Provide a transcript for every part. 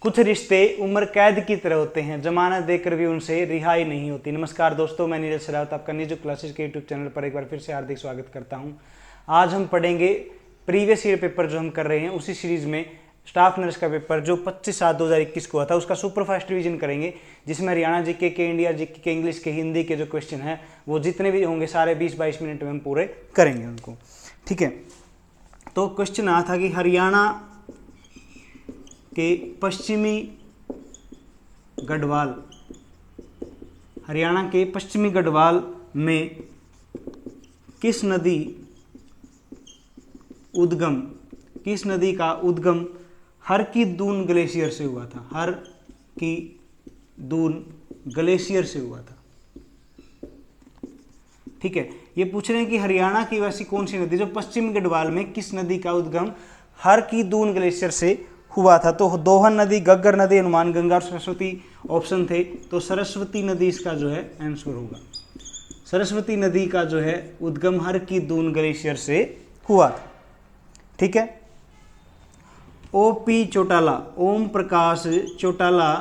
कुछ रिश्ते उम्र कैद की तरह होते हैं, जमानत देकर भी उनसे रिहाई नहीं होती। नमस्कार दोस्तों, मैं नीरज शेरावत आपका निजु क्लासेस के यूट्यूब चैनल पर एक बार फिर से हार्दिक स्वागत करता हूं। आज हम पढ़ेंगे प्रीवियस ईयर पेपर जो हम कर रहे हैं उसी सीरीज में स्टाफ नर्स का पेपर जो 25/7/2021 को हुआ था उसका सुपरफास्ट रिवीजन करेंगे, जिसमें हरियाणा जीके के, इंडिया जीके के, इंग्लिश के, हिंदी के जो क्वेश्चन हैं वो जितने भी होंगे सारे 20-22 मिनट में हम पूरे करेंगे उनको। ठीक है, तो क्वेश्चन आया था कि हरियाणा के पश्चिमी गढ़वाल, हरियाणा के पश्चिमी गढ़वाल में किस नदी का उद्गम हर की दून ग्लेशियर से हुआ था? हर की दून ग्लेशियर से हुआ था। ठीक है, ये पूछ रहे हैं कि हरियाणा की वैसी कौन सी नदी जो पश्चिमी गढ़वाल में किस नदी का उद्गम हर की दून ग्लेशियर से हुआ था? तो दोहन नदी, गग्गर नदी, हनुमान गंगा और सरस्वती ऑप्शन थे, तो सरस्वती नदी इसका जो है आंसर होगा। सरस्वती नदी का जो है उद्गम हर की दून ग्लेशियर से हुआ था। ठीक है, ओपी चौटाला, ओम प्रकाश चौटाला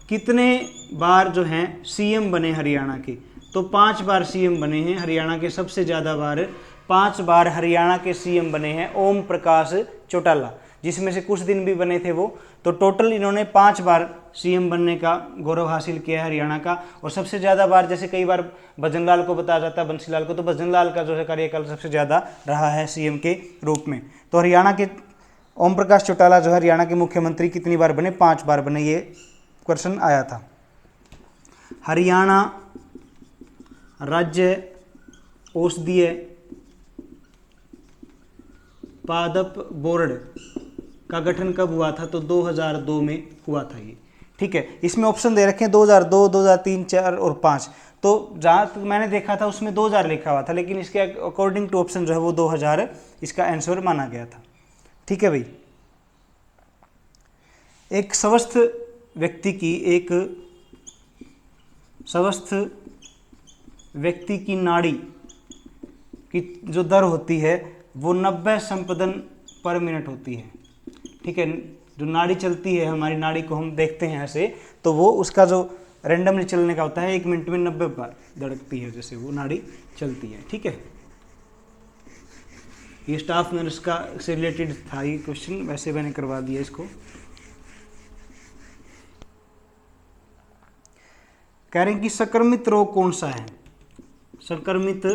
कितने बार जो हैं सीएम बने हरियाणा के? तो 5 बार सीएम बने हैं हरियाणा के। सबसे ज़्यादा बार 5 बार हरियाणा के सीएम बने हैं ओम प्रकाश चौटाला, जिसमें से कुछ दिन भी बने थे वो। तो टोटल इन्होंने 5 बार सीएम बनने का गौरव हासिल किया है हरियाणा का। और सबसे ज़्यादा बार, जैसे कई बार भजनलाल को बताया जाता है, बंसीलाल को, तो भजनलाल का जो है कार्यकाल सबसे ज़्यादा रहा है सीएम के रूप में। तो हरियाणा के ओम प्रकाश चौटाला जो है हरियाणा के मुख्यमंत्री कितनी बार बने? 5 बार बने। ये क्वेश्चन आया था। हरियाणा राज्य औषधीय पादप बोर्ड का गठन कब हुआ था? तो 2002 में हुआ था ये। ठीक है, इसमें ऑप्शन दे रखे हैं 2002, 2003, 4 और 5। तो जहाँ तक मैंने देखा था उसमें 2000 लिखा हुआ था, लेकिन इसके अकॉर्डिंग टू ऑप्शन जो है वो 2000 इसका आंसर माना गया था। ठीक है भाई, एक स्वस्थ व्यक्ति की नाड़ी की जो दर होती है वो 90 संपदन पर मिनट होती है। ठीक है, जो नाड़ी चलती है, हमारी नाड़ी को हम देखते हैं ऐसे, तो वो उसका जो रैंडमली चलने का होता है 1 मिनट में 90 बार धड़कती है, जैसे वो नाड़ी चलती है। ठीक है, ये स्टाफ नर्स का से रिलेटेड था ये क्वेश्चन, वैसे मैंने करवा दिया इसको। कह रहे हैं कि संक्रमित रोग कौन सा है? संक्रमित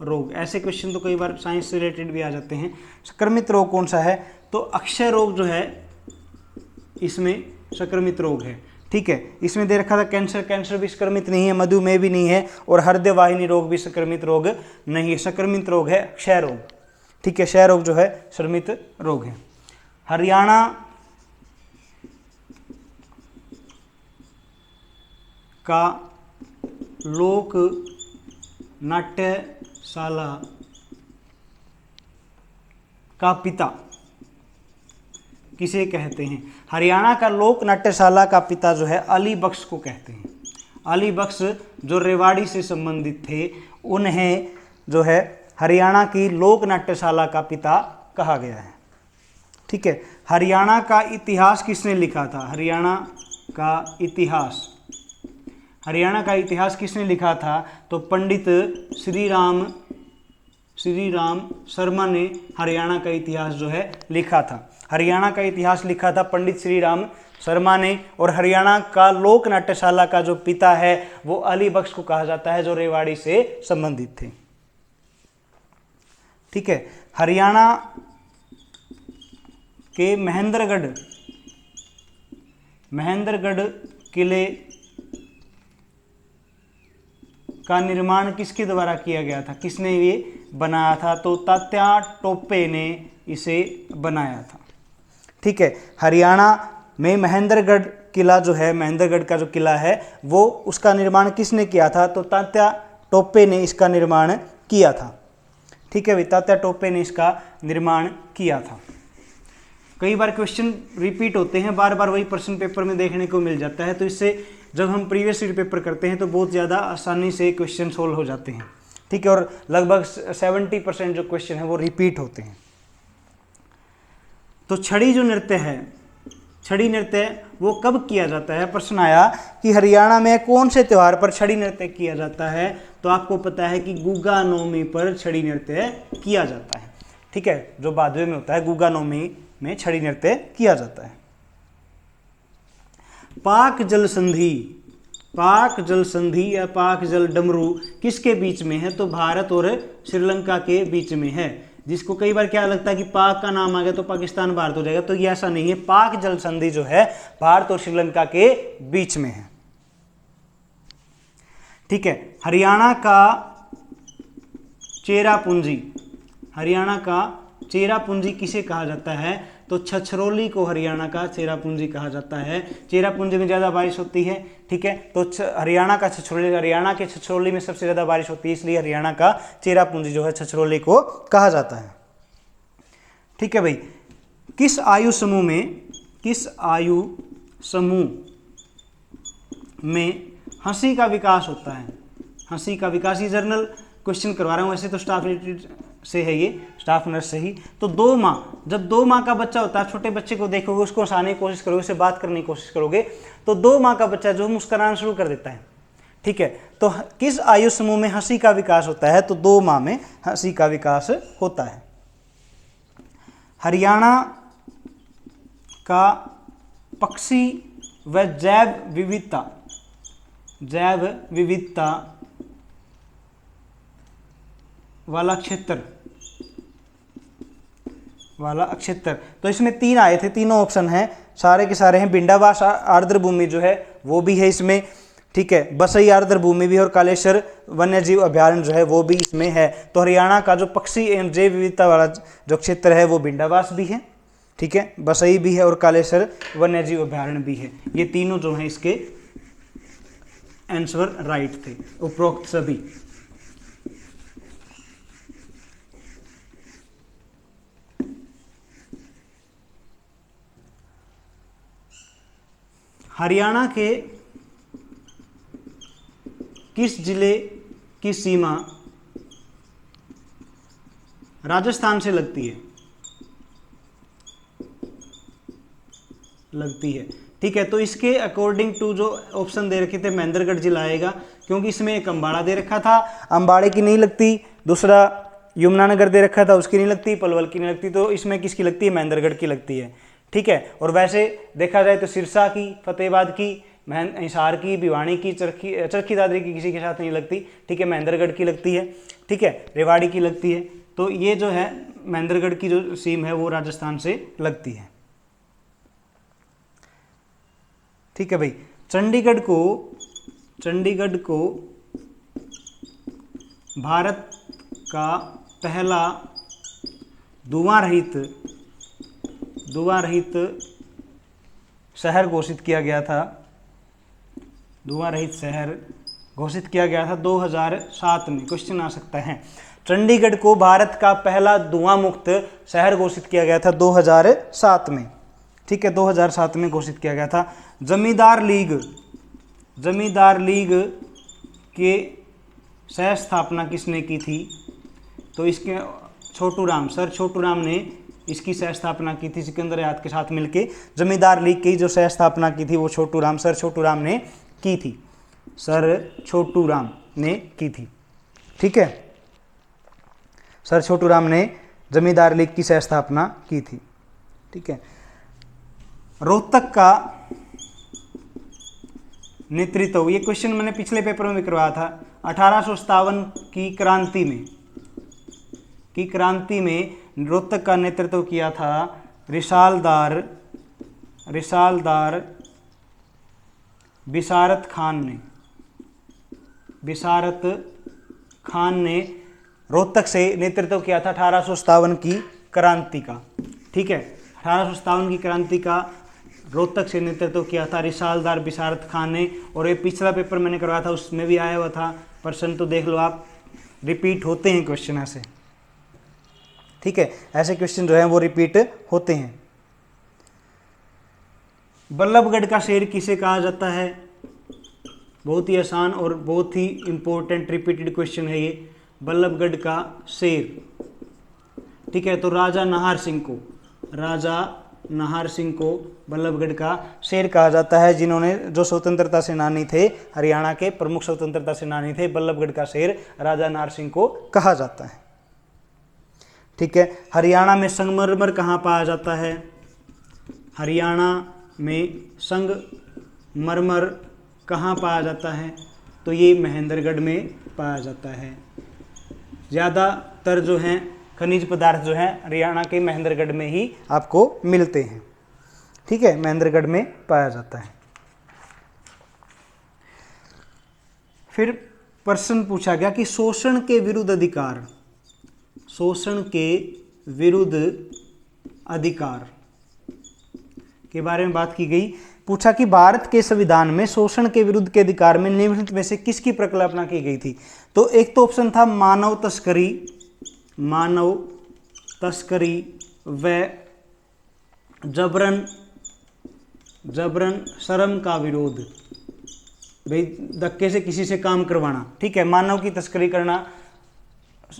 रोग, ऐसे क्वेश्चन तो कई बार साइंस से रिलेटेड भी आ जाते हैं। संक्रमित रोग कौन सा है? तो अक्षय रोग जो है इसमें संक्रमित रोग है। ठीक है, इसमें दे रखा था कैंसर भी संक्रमित नहीं है, मधुमेह भी नहीं है, और हृदय वाहिनी रोग भी संक्रमित रोग नहीं है। संक्रमित रोग है क्षय रोग। ठीक है, क्षय रोग जो है संक्रमित रोग है। हरियाणा का लोक नाट्यशाला का पिता किसे कहते हैं? हरियाणा का लोक नाट्यशाला का पिता जो है अली बख्श को कहते हैं। अली बख्श जो रेवाड़ी से संबंधित थे, उन्हें जो है हरियाणा की लोक नाट्यशाला का पिता कहा गया है। ठीक है, हरियाणा का इतिहास किसने लिखा था? हरियाणा का इतिहास किसने लिखा था? तो पंडित श्री राम शर्मा ने हरियाणा का इतिहास जो है लिखा था। हरियाणा का इतिहास लिखा था पंडित श्री राम शर्मा ने। और हरियाणा का लोक नाट्यशाला का जो पिता है वो अली बख्श को कहा जाता है, जो रेवाड़ी से संबंधित थे। ठीक है, हरियाणा के महेंद्रगढ़ किले का निर्माण किसके द्वारा किया गया था? किसने ये बनाया था? तो तात्या टोपे ने इसे बनाया था। ठीक है, हरियाणा में महेंद्रगढ़ किला जो है, महेंद्रगढ़ का जो किला है वो उसका निर्माण किसने किया था? तो तात्या टोपे ने इसका निर्माण किया था। ठीक है भाई, तात्या टोपे ने इसका निर्माण किया था। कई बार क्वेश्चन रिपीट होते हैं, बार बार वही प्रश्न पेपर में देखने को मिल जाता है, तो इससे जब हम प्रीवियस ईयर पेपर करते हैं तो बहुत ज़्यादा आसानी से क्वेश्चन सोल्व हो जाते हैं। ठीक है, और लगभग 70% जो क्वेश्चन है वो रिपीट होते हैं। तो छड़ी जो नृत्य है छड़ी नृत्य वो कब किया जाता है? प्रश्न आया कि हरियाणा में कौन से त्योहार पर छड़ी नृत्य किया जाता है? तो आपको पता है कि गुग्गा नौमी पर छड़ी नृत्य किया जाता है। ठीक है, जो भादवे में होता है, गुग्गा नौमी में छड़ी नृत्य किया जाता है। पाक जल संधि, पाक जल संधि या पाक जल डमरू किसके बीच में है? तो भारत और श्रीलंका के बीच में है। जिसको कई बार क्या लगता है कि पाक का नाम आ गया तो पाकिस्तान भारत हो जाएगा, तो ये ऐसा नहीं है। पाक जल संधि जो है भारत और श्रीलंका के बीच में है। ठीक है, हरियाणा का चेरापूंजी, हरियाणा का चेरापूंजी किसे कहा जाता है? तो छछरौली को हरियाणा का चेरापूंजी कहा जाता है। चेरापूंजी में ज़्यादा बारिश होती है। ठीक है, तो हरियाणा का छछरौली, हरियाणा के छछरौली में सबसे ज़्यादा बारिश होती है, इसलिए हरियाणा का चेरापूंजी जो है छछरौली को कहा जाता है। ठीक है भाई, किस आयु समूह में, किस आयु समूह में हंसी का विकास होता है? हंसी का विकास, ये जर्नल क्वेश्चन करवा रहा हूँ, वैसे तो स्टाफ रिलेटेड से है, ये स्टाफ नर्स से ही। तो 2 माह, जब 2 माह का बच्चा होता है, छोटे बच्चे को देखोगे, उसको हंसाने की कोशिश करोगे, उससे बात करने की कोशिश करोगे, तो 2 माह का बच्चा जो मुस्कुराना शुरू कर देता है। ठीक है, तो किस आयु समूह में हंसी का विकास होता है? तो 2 माह में हंसी का विकास होता है। हरियाणा का पक्षी व जैव विविधता, जैव विविधता वाला क्षेत्र, वाला क्षेत्र, तो इसमें 3 आए थे, तीनों ऑप्शन हैं, सारे के सारे हैं। भिंडावास आर्द्र भूमि जो है वो भी है इसमें। ठीक है, बसई आर्द्र भूमि भी और कालेश्वर वन्यजीव अभ्यारण्य जो है वो भी इसमें है। तो हरियाणा का जो पक्षी एवं जैव विविधता वाला जो क्षेत्र है वो भिंडावास भी है। ठीक है, बसई भी है और कालेश्वर वन्यजीव अभ्यारण्य भी है। ये तीनों जो हैं इसके आंसर राइट थे, उपरोक्त सभी। हरियाणा के किस जिले की सीमा राजस्थान से लगती है? लगती है। ठीक है, तो इसके अकॉर्डिंग टू जो ऑप्शन दे रखे थे, महेंद्रगढ़ जिला आएगा, क्योंकि इसमें एक अम्बाड़ा दे रखा था, अम्बाड़े की नहीं लगती। दूसरा यमुनानगर दे रखा था, उसकी नहीं लगती। पलवल की नहीं लगती, तो इसमें किसकी लगती है? महेंद्रगढ़ की लगती है। ठीक है, और वैसे देखा जाए तो सिरसा की, फतेहाबाद की, हिसार की, भिवानी की, चरखी दादरी की किसी के साथ नहीं लगती। ठीक है, महेंद्रगढ़ की लगती है। ठीक है, रेवाड़ी की लगती है। तो ये जो है महेंद्रगढ़ की जो सीम है वो राजस्थान से लगती है। ठीक है भाई, चंडीगढ़ को भारत का पहला धुआं रहित शहर घोषित किया गया था। धुआं रहित शहर घोषित किया गया था 2007 में। क्वेश्चन आ सकता है, चंडीगढ़ को भारत का पहला धुआं मुक्त शहर घोषित किया गया था 2007 में। ठीक है, 2007 में घोषित किया गया था। जमींदार लीग के सह स्थापना किसने की थी? तो इसके सर छोटू राम ने इसकी सह स्थापना की थी सिकंदर याद के साथ मिलके। जमींदार लीग की जो सह स्थापना की थी वो सर छोटू राम ने की थी। सर छोटू राम ने की थी। ठीक है, सर छोटू राम ने जमींदार लीग की सह स्थापना की थी। ठीक है, रोहतक का नेतृत्व, ये क्वेश्चन मैंने पिछले पेपर में भी करवाया था। 1857 की क्रांति में रोहतक का नेतृत्व किया था रिसालदार बिसारत खान ने रोहतक से नेतृत्व किया था 1857 की क्रांति का। ठीक है, 1857 की क्रांति का रोहतक से नेतृत्व किया था रिसालदार बिसारत खान ने। और ये पिछला पेपर मैंने करवाया था, उसमें भी आया हुआ था प्रश्न, तो देख लो आप, रिपीट होते हैं क्वेश्चन ऐसे। ठीक है, ऐसे क्वेश्चन जो हैं वो रिपीट होते हैं। बल्लभगढ़ का शेर किसे कहा जाता है? बहुत ही आसान और बहुत ही इंपॉर्टेंट रिपीटेड क्वेश्चन है ये। बल्लभगढ़ का शेर, ठीक है, तो राजा नाहर सिंह को नाहर सिंह को बल्लभगढ़ का शेर कहा जाता है, जिन्होंने जो स्वतंत्रता सेनानी थे, हरियाणा के प्रमुख स्वतंत्रता सेनानी थे, बल्लभगढ़ का शेर राजा नाहर सिंह को कहा जाता है। ठीक है, हरियाणा में संगमरमर कहाँ पाया जाता है? हरियाणा में संगमरमर कहाँ पाया जाता है? तो ये महेंद्रगढ़ में पाया जाता है। ज़्यादातर जो हैं खनिज पदार्थ जो हैं हरियाणा के महेंद्रगढ़ में ही आपको मिलते हैं। ठीक है, महेंद्रगढ़ में पाया जाता है। फिर प्रश्न पूछा गया कि शोषण के विरुद्ध अधिकार, शोषण के विरुद्ध अधिकार के बारे में बात की गई। पूछा कि भारत के संविधान में शोषण के विरुद्ध के अधिकार में निम्नलिखित में से किसकी प्रकल्पना की गई थी? तो एक तो ऑप्शन था मानव तस्करी व जबरन श्रम का विरोध। भाई धक्के से किसी से काम करवाना, ठीक है, मानव की तस्करी करना,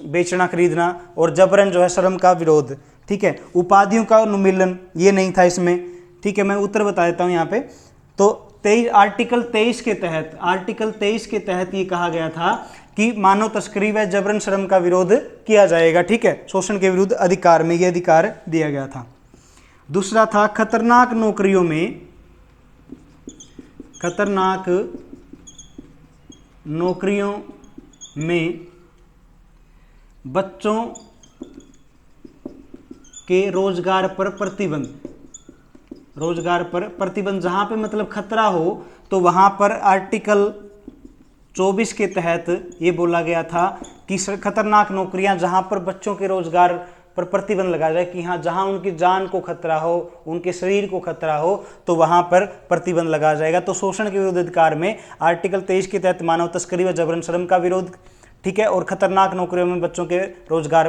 बेचना खरीदना, और जबरन जो है श्रम का विरोध। ठीक है, उपाधियों का अनुमिलन ये नहीं था इसमें। ठीक है, मैं उत्तर बता देता हूँ यहाँ पे। तो आर्टिकल 23 के तहत ये कहा गया था कि मानव तस्करी व जबरन श्रम का विरोध किया जाएगा। ठीक है, शोषण के विरुद्ध अधिकार में ये अधिकार दिया गया था। दूसरा था खतरनाक नौकरियों में बच्चों के रोजगार पर प्रतिबंध, जहां पे मतलब खतरा हो तो वहां पर आर्टिकल 24 के तहत ये बोला गया था कि खतरनाक नौकरियां जहां पर बच्चों के रोजगार पर प्रतिबंध लगाया जाए, कि हाँ जहां उनकी जान को खतरा हो, उनके शरीर को खतरा हो, तो वहां पर प्रतिबंध लगाया जाएगा। तो शोषण के विरुद्ध अधिकार में आर्टिकल 23 के तहत मानव तस्करी व जबरन श्रम का विरोध, ठीक है, और खतरनाक नौकरियों में बच्चों के रोजगार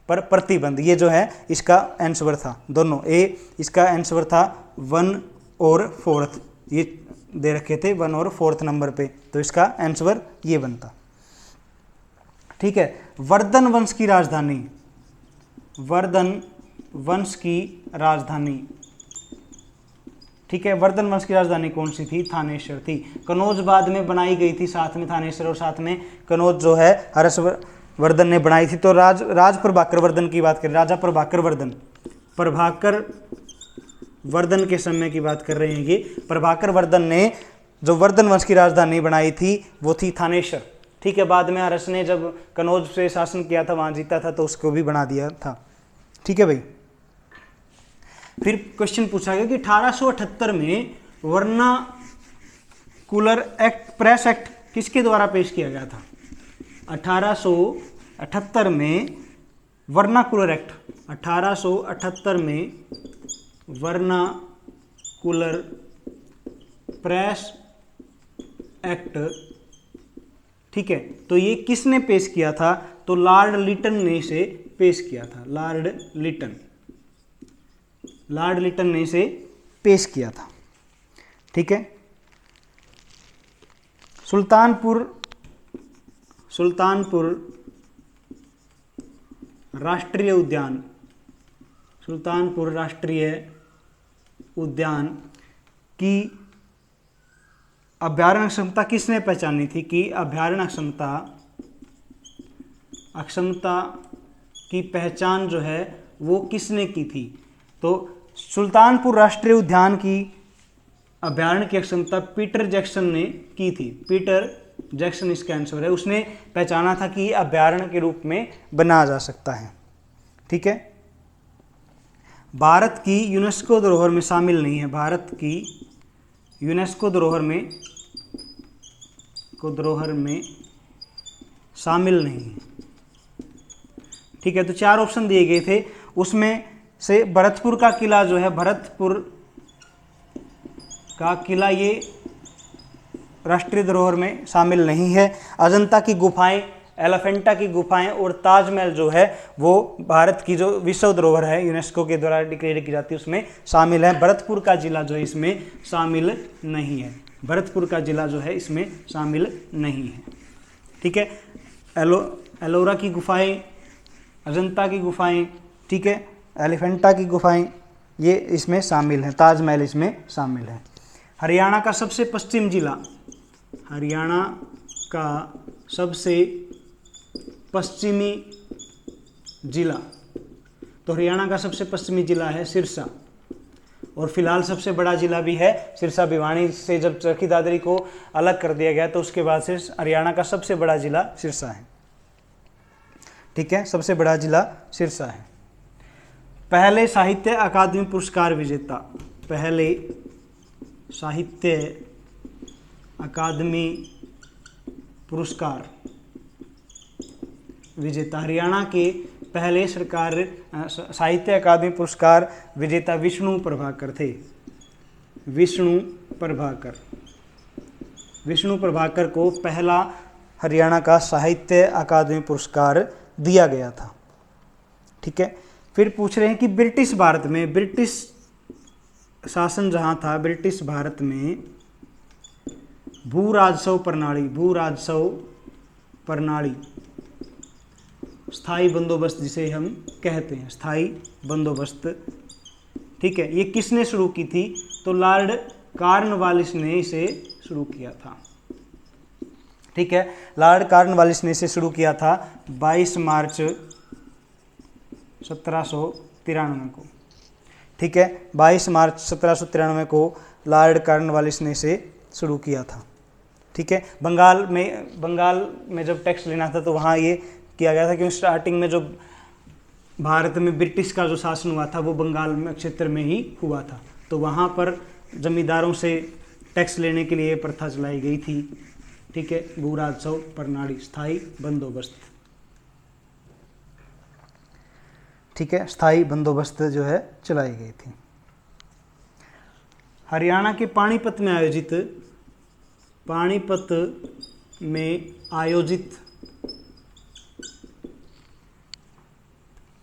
पर प्रतिबंध, ये जो है इसका आंसर था। दोनों ए, इसका आंसर था 1 और 4, ये दे रखे थे 1 और 4 नंबर पे, तो इसका आंसर ये बनता। ठीक है, वर्धन वंश की राजधानी, ठीक है, वर्धन वंश की राजधानी कौन सी थी? थानेश्वर थी। कनौज बाद में बनाई गई थी, साथ में थानेश्वर और साथ में कनौज जो है हर्षवर्धन ने बनाई थी। तो राज प्रभाकर वर्धन की बात करें, राजा प्रभाकर वर्धन के समय की बात कर रहे हैं ये। प्रभाकर वर्धन ने जो वर्धन वंश की राजधानी बनाई थी वो थी थानेश्वर। ठीक है, बाद में हर्ष ने जब कनौज से शासन किया था, वहां जीता था, तो उसको भी बना दिया था। ठीक है भाई। फिर क्वेश्चन पूछा गया कि 1878 में वर्नाकुलर एक्ट, प्रेस एक्ट किसके द्वारा पेश किया गया था? 1878 में वर्नाकुलर एक्ट, 1878 में वर्नाकुलर प्रेस एक्ट, ठीक है, तो ये किसने पेश किया था? तो लॉर्ड लिटन ने इसे पेश किया था। लॉर्ड लिटन ने इसे पेश किया था। ठीक है, सुल्तानपुर राष्ट्रीय उद्यान की अभ्यारण्य क्षमता किसने पहचानी थी? कि अभ्यारण्य अक्षमता की पहचान जो है वो किसने की थी? तो सुल्तानपुर राष्ट्रीय उद्यान की अभ्यारण्य की अक्षमता पीटर जैक्सन ने की थी। पीटर जैक्सन इसका आंसर है। उसने पहचाना था कि अभ्यारण्य के रूप में बनाया जा सकता है। ठीक है, भारत की यूनेस्को धरोहर में शामिल नहीं है, भारत की यूनेस्को धरोहर में शामिल नहीं है। ठीक है, तो 4 ऑप्शन दिए गए थे, उसमें से भरतपुर का किला जो है, भरतपुर का किला ये राष्ट्रीय धरोहर में शामिल नहीं है। अजंता की गुफाएं, एलिफेंटा की गुफाएं और ताजमहल जो है वो भारत की जो विश्व धरोहर है यूनेस्को के द्वारा डिक्लेयर की जाती है उसमें शामिल है। भरतपुर का जिला जो है इसमें शामिल नहीं है, भरतपुर का जिला जो है इसमें शामिल नहीं है। ठीक है, एलोरा की गुफाएं, अजंता की गुफाएं, ठीक है, एलिफेंटा की गुफाएं, ये इसमें शामिल है, ताजमहल इसमें शामिल है। हरियाणा का सबसे पश्चिम जिला, हरियाणा का सबसे पश्चिमी जिला, तो हरियाणा का सबसे पश्चिमी जिला है सिरसा, और फिलहाल सबसे बड़ा जिला भी है सिरसा। भिवानी से जब चरखी दादरी को अलग कर दिया गया तो उसके बाद से हरियाणा का सबसे बड़ा जिला सिरसा है। ठीक है, सबसे बड़ा जिला सिरसा है। पहले साहित्य अकादमी पुरस्कार विजेता, पहले साहित्य अकादमी पुरस्कार विजेता, हरियाणा के पहले सरकार साहित्य अकादमी पुरस्कार विजेता विष्णु प्रभाकर थे। विष्णु प्रभाकर को पहला हरियाणा का साहित्य अकादमी पुरस्कार दिया गया था। ठीक है, फिर पूछ रहे हैं कि ब्रिटिश भारत में, ब्रिटिश शासन जहाँ था ब्रिटिश भारत में, भू राजस्व प्रणाली, स्थायी बंदोबस्त जिसे हम कहते हैं, स्थायी बंदोबस्त, ठीक है, ये किसने शुरू की थी? तो लॉर्ड कॉर्नवालिस ने इसे शुरू किया था। ठीक है, लॉर्ड कॉर्नवालिस ने इसे शुरू किया था 22 मार्च 1793 को। ठीक है, 22 मार्च 1793 को लॉर्ड कॉर्नवालिस ने इसे शुरू किया था। ठीक है, बंगाल में जब टैक्स लेना था तो वहाँ ये किया गया था, क्योंकि स्टार्टिंग में जो भारत में ब्रिटिश का जो शासन हुआ था वो बंगाल में क्षेत्र में ही हुआ था, तो वहाँ पर जमींदारों से टैक्स लेने के लिए प्रथा चलाई गई थी। ठीक है, भू राजस्व प्रणाली, स्थायी बंदोबस्त। ठीक है, स्थायी बंदोबस्त जो है चलाई गई थी। हरियाणा के पानीपत में आयोजित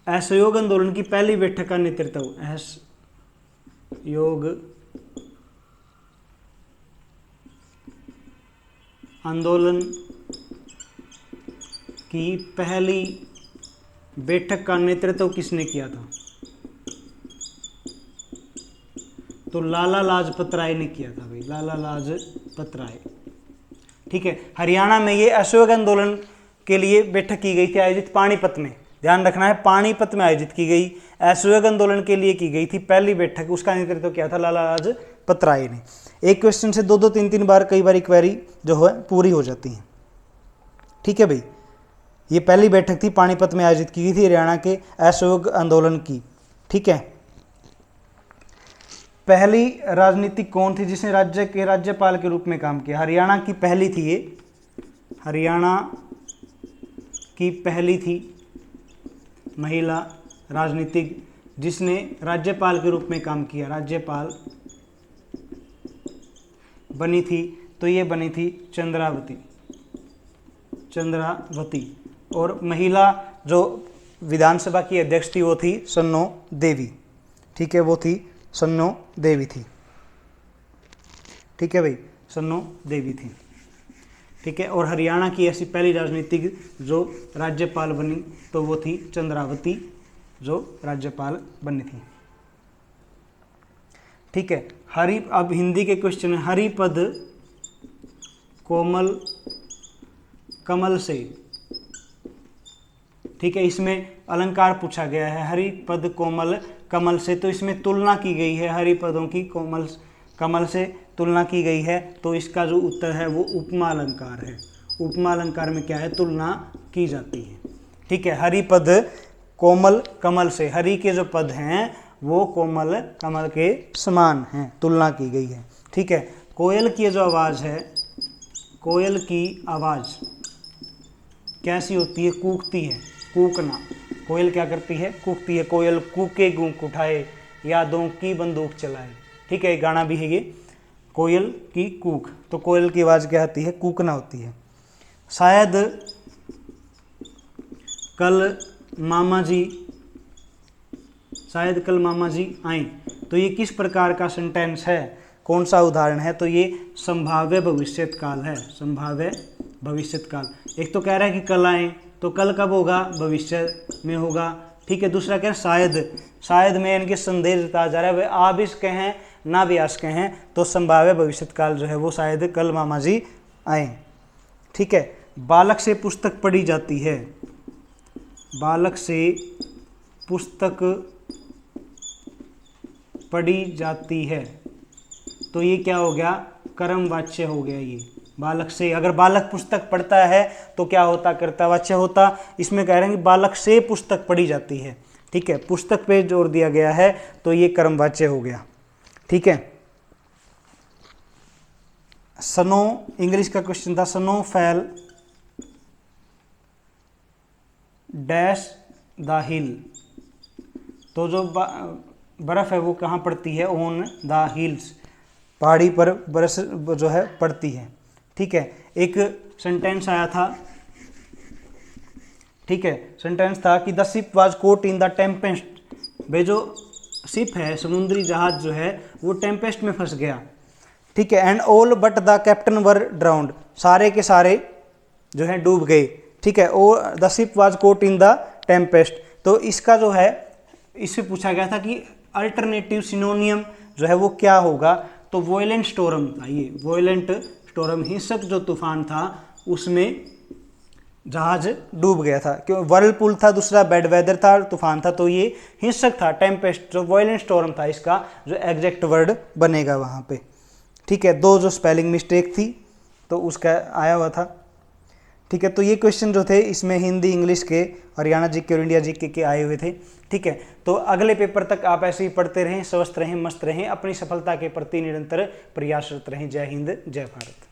असहयोग आंदोलन की पहली बैठक का नेतृत्व, असहयोग आंदोलन की पहली बैठक का नेतृत्व किसने किया था? तो लाला लाजपत राय ने किया था भाई, लाला लाजपत राय। ठीक है, हरियाणा में ये असहयोग आंदोलन के लिए बैठक की गई थी, आयोजित पानीपत में, ध्यान रखना है, पानीपत में आयोजित की गई, असहयोग आंदोलन के लिए की गई थी पहली बैठक, उसका नेतृत्व किया था लाला लाजपत राय ने। एक क्वेश्चन से 2-2 3-3 बार कई बार क्वेरी जो है पूरी हो जाती है। ठीक है भाई, ये पहली बैठक थी पानीपत में आयोजित की गई थी हरियाणा के असहयोग आंदोलन की। ठीक है, पहली राजनीतिक कौन थी जिसने राज्य के राज्यपाल के रूप में काम किया? हरियाणा की पहली थी ये, हरियाणा की पहली थी महिला राजनीतिक जिसने राज्यपाल के रूप में काम किया, राज्यपाल बनी थी, तो ये बनी थी चंद्रावती। और महिला जो विधानसभा की अध्यक्ष थी वो थी सन्नो देवी। ठीक है, वो थी सन्नो देवी थी। ठीक है भाई, सन्नो देवी थी। ठीक है, और हरियाणा की ऐसी पहली राजनीतिक जो राज्यपाल बनी तो वो थी चंद्रावती, जो राज्यपाल बनी थी। ठीक है, अब हिंदी के क्वेश्चन है, हरिपद कोमल कमल से। ठीक है, इसमें अलंकार पूछा गया है, हरिपद कोमल कमल से, तो इसमें तुलना की गई है, हरिपदों की कमल से तुलना की गई है, तो इसका जो उत्तर है वो उपमा अलंकार है। उपमा अलंकार में क्या है? तुलना की जाती है। ठीक है, हरिपद कोमल कमल से, हरि के जो पद हैं वो कोमल कमल के समान हैं, तुलना की गई है। ठीक है, कोयल की जो आवाज़ है, कोयल की आवाज़ कैसी होती है? कूकती है, कूकना। कोयल क्या करती है? कूकती है। कोयल कूके गूंक उठाए, यादों की बंदूक चलाए। ठीक है, गाना भी है ये, कोयल की कूक, तो कोयल की आवाज़ क्या होती है? कूकना होती है। शायद कल मामा जी आए, तो ये किस प्रकार का सेंटेंस है? कौन सा उदाहरण है? तो ये संभाव्य भविष्यत काल है, संभाव्य भविष्यत काल। एक तो कह रहा है कि कल आए, तो कल कब होगा? भविष्य में होगा। ठीक है। दूसरा क्या है, शायद, शायद में इनके संदेश बताया जा रहा है वे आ भी सके हैं ना भी आ सके हैं, तो संभाव्य भविष्यकाल जो है वो शायद कल मामा जी आए। ठीक है। बालक से पुस्तक पढ़ी जाती है, बालक से पुस्तक पढ़ी जाती है, तो ये क्या हो गया, कर्मवाच्य हो गया। ये बालक से, अगर बालक पुस्तक पढ़ता है तो क्या होता, कर्तावाच्य होता। इसमें कह रहे हैं कि बालक से पुस्तक पढ़ी जाती है। ठीक है, पुस्तक पे जोर दिया गया है तो ये कर्मवाच्य हो गया। ठीक है। स्नो, इंग्लिश का क्वेश्चन था, स्नो फैल डैश द हिल, तो जो बर्फ है वो कहाँ पड़ती है, ऑन द हिल्स, पहाड़ी पर बरस जो है पड़ती है। ठीक है। एक सेंटेंस आया था, ठीक है, सेंटेंस था कि the ship was caught in the tempest, वे जो शिप है, समुद्री जहाज जो है वो टेम्पेस्ट में फंस गया। ठीक है। And all but the captain were drowned, सारे के सारे जो है डूब गए। ठीक है। Oh the ship was caught in the tempest, तो इसका जो है, इससे पूछा गया था कि अल्टरनेटिव सिनोनियम जो है वो क्या होगा, तो वॉयलेंट स्टोरम था। ये वॉयलेंट स्टोरम, हिंसक जो तूफान था उसमें जहाज डूब गया था। क्यों, वर्लपुल था, दूसरा बैड वेदर था, तूफान था, तो ये हिंसक था। टेम्पेस्ट जो वॉयलेंट स्टोरम था, इसका जो एग्जैक्ट वर्ड बनेगा वहाँ पे। ठीक है। दो जो स्पेलिंग मिस्टेक थी तो उसका आया हुआ था। ठीक है। तो ये क्वेश्चन जो थे इसमें हिंदी, इंग्लिश के, हरियाणा जीके और इंडिया जीके के आए हुए थे। ठीक है। तो अगले पेपर तक आप ऐसे ही पढ़ते रहें, स्वस्थ रहें, मस्त रहें, अपनी सफलता के प्रति निरंतर प्रयासरत रहें। जय हिंद, जय भारत।